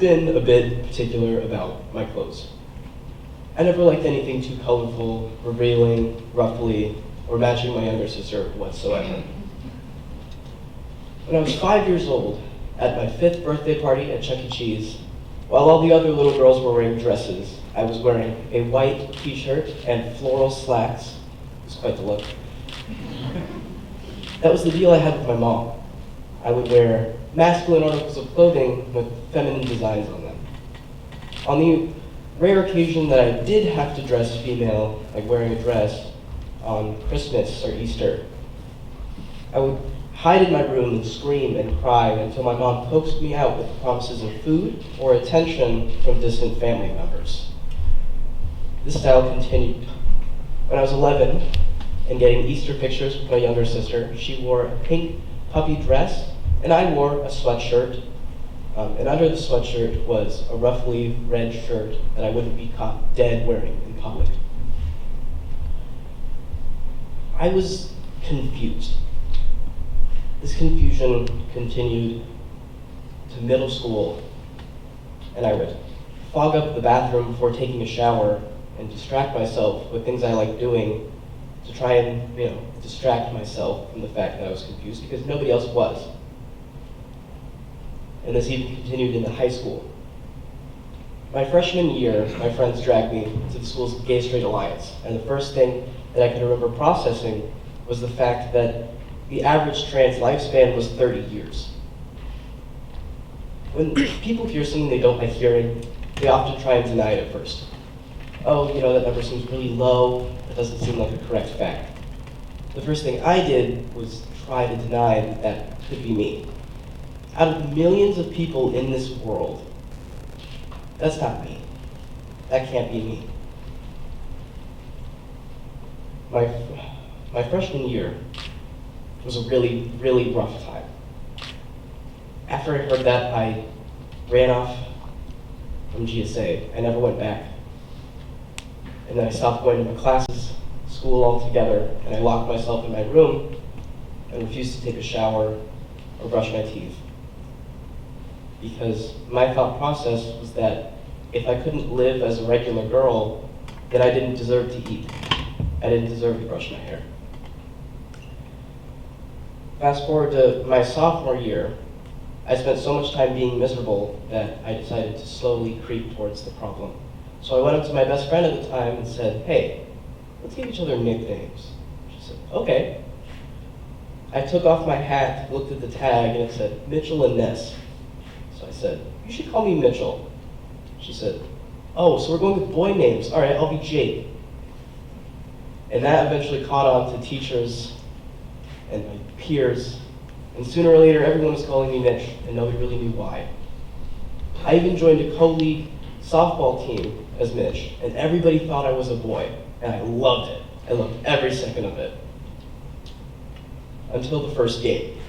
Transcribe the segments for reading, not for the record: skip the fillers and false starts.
been a bit particular about my clothes. I never liked anything too colorful, revealing, ruffly, or matching my younger sister whatsoever. When I was 5 years old, at my 5th birthday party at Chuck E. Cheese, while all the other little girls were wearing dresses, I was wearing a white t-shirt and floral slacks. It was quite the look. That was the deal I had with my mom. I would wear masculine articles of clothing with feminine designs on them. On the rare occasion that I did have to dress female, like wearing a dress, on Christmas or Easter, I would hide in my room and scream and cry until my mom coaxed me out with promises of food or attention from distant family members. This style continued. When I was 11 and getting Easter pictures with my younger sister, she wore a pink puppy dress and I wore a sweatshirt. And under the sweatshirt was a roughly red shirt that I wouldn't be caught dead wearing in public. I was confused. This confusion continued to middle school, and I would fog up the bathroom before taking a shower and distract myself with things I liked doing to try and, distract myself from the fact that I was confused because nobody else was. And this even continued into high school. My freshman year, my friends dragged me to the school's Gay Straight Alliance, and the first thing that I can remember processing was the fact that the average trans lifespan was 30 years. When people hear something they don't like hearing, they often try and deny it at first. Oh, that number seems really low, that doesn't seem like a correct fact. The first thing I did was try to deny that that could be me. Out of the millions of people in this world, that's not me. That can't be me. My freshman year was a really, really rough time. After I heard that, I ran off from GSA. I never went back. And then I stopped going to my classes, school altogether, and I locked myself in my room and refused to take a shower or brush my teeth. Because my thought process was that if I couldn't live as a regular girl, then I didn't deserve to eat. I didn't deserve to brush my hair. Fast forward to my sophomore year, I spent so much time being miserable that I decided to slowly creep towards the problem. So I went up to my best friend at the time and said, hey, let's give each other nicknames. She said, okay. I took off my hat, looked at the tag, and it said, Mitchell and Ness. So I said, you should call me Mitchell. She said, oh, so we're going with boy names. All right, I'll be Jake. And that eventually caught on to teachers and my peers. And sooner or later, everyone was calling me Mitch, and nobody really knew why. I even joined a co-league softball team as Mitch, and everybody thought I was a boy, and I loved it. I loved every second of it. Until the first game.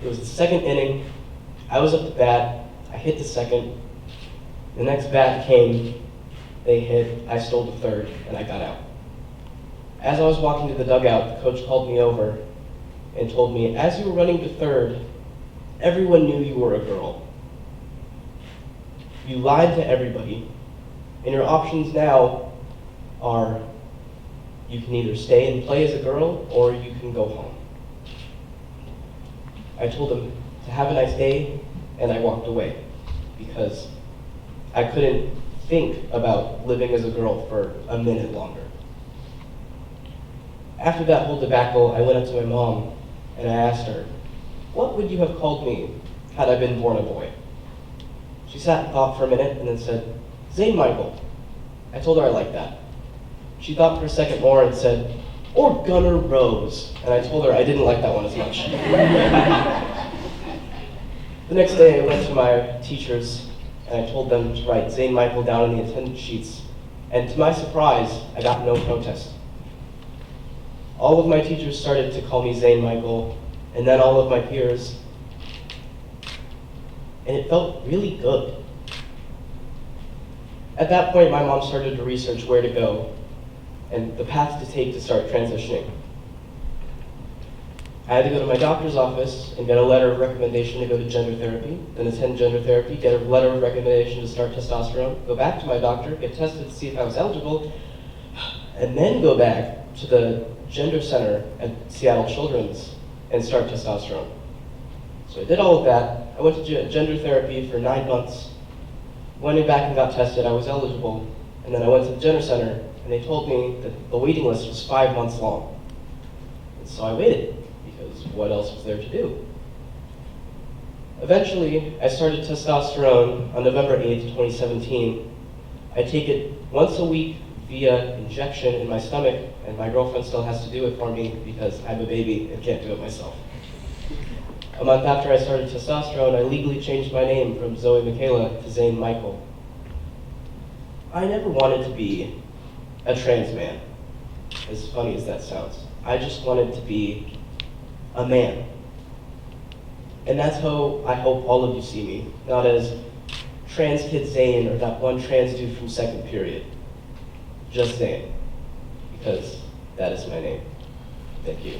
It was the second inning. I was up to bat. I hit the second. The next bat came. They hit. I stole the third, and I got out. As I was walking to the dugout, the coach called me over and told me, as you were running to third, everyone knew you were a girl. You lied to everybody, and your options now are you can either stay and play as a girl or you can go home. I told him to have a nice day, and I walked away because I couldn't think about living as a girl for a minute longer. After that whole debacle, I went up to my mom and I asked her, what would you have called me had I been born a boy? She sat and thought for a minute and then said, Zane Michael. I told her I liked that. She thought for a second more and said, or Gunnar Rose. And I told her I didn't like that one as much. The next day I went to my teachers and I told them to write Zane Michael down on the attendance sheets. And to my surprise, I got no protest. All of my teachers started to call me Zane Michael, and then all of my peers. And it felt really good. At that point, my mom started to research where to go and the path to take to start transitioning. I had to go to my doctor's office and get a letter of recommendation to go to gender therapy, then attend gender therapy, get a letter of recommendation to start testosterone, go back to my doctor, get tested to see if I was eligible, and then go back to the gender center at Seattle Children's and start testosterone. So I did all of that. I went to gender therapy for 9 months, went back and got tested, I was eligible, and then I went to the gender center and they told me that the waiting list was 5 months long. And so I waited, because what else was there to do? Eventually, I started testosterone on November 8th, 2017. I take it once a week via injection in my stomach, and my girlfriend still has to do it for me because I'm a baby and can't do it myself. A month after I started testosterone, I legally changed my name from Zoe Michaela to Zane Michael. I never wanted to be a trans man, as funny as that sounds. I just wanted to be a man. And that's how I hope all of you see me, not as trans kid Zane or that one trans dude from second period. Just Zane, because that is my name. Thank you.